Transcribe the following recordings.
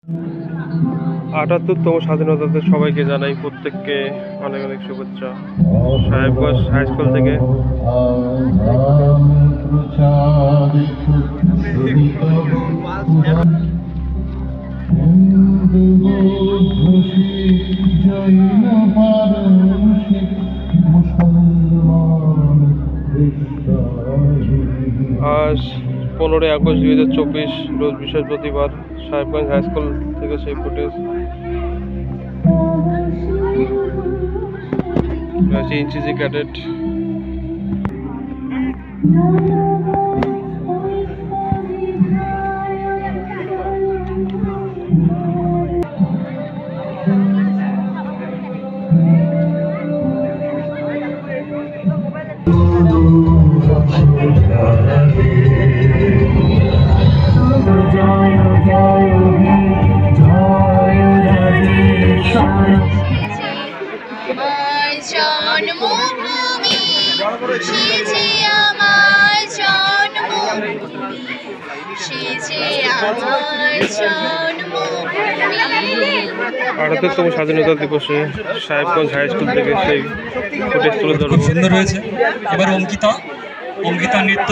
৭৮তম স্বাধীনতাতে সবাইকে জানাই প্রত্যেককে অনেক অনেক শুভেচ্ছা। সাহেবগঞ্জ হাই স্কুল থেকে আজ 15ই আগস্ট 2024 রোজ বৃহস্পতিবার সাহেবগঞ্জ হাই স্কুল থেকে সেই ফুটেজ এনসিসি ক্যাডেট আটাত্তরতম স্বাধীনতা দিবসে সাহেবগঞ্জ হাই স্কুল থেকে সেই ফুটেজ তুলে ধরো। খুব সুন্দর হয়েছে। এবার অঙ্কিতা নৃত্য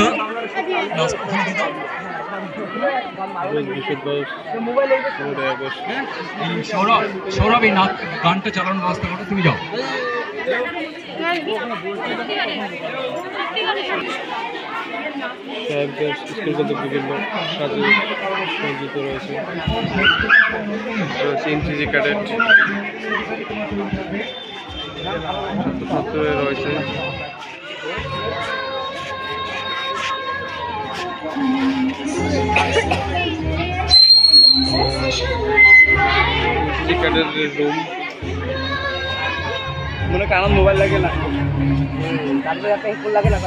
সৌরভ এই গানটা চালানোর ব্যবস্থা করো, তুমি যাও। সাহেবগঞ্জ স্কুল কিন্তু বিভিন্ন সাজে সজ্জিত রয়েছে। এনসিসি ক্যাডেট ছাত্রছাত্রীরা রয়েছে। এনসিসি ক্যাডেটের রুম মনে কারণ মোবাইল লাগে না, তারপরে একটা হেডফোন লাগে না।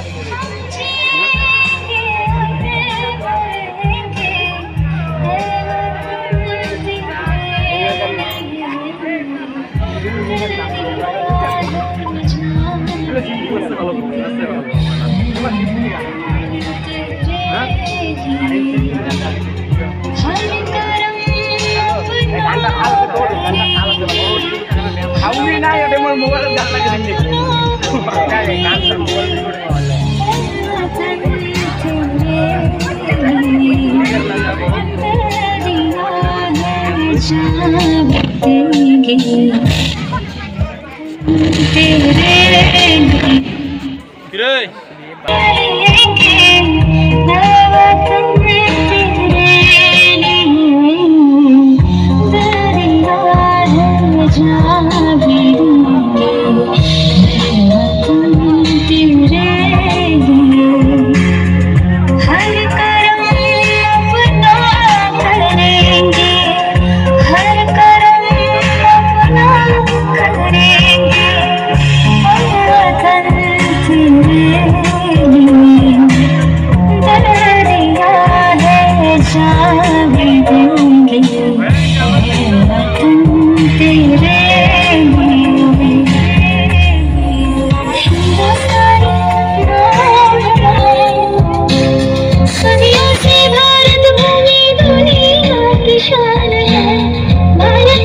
খাওনি না এটা মোর মোবাইল গান লাগে भारत भूमि दुनिया की शान है। भारत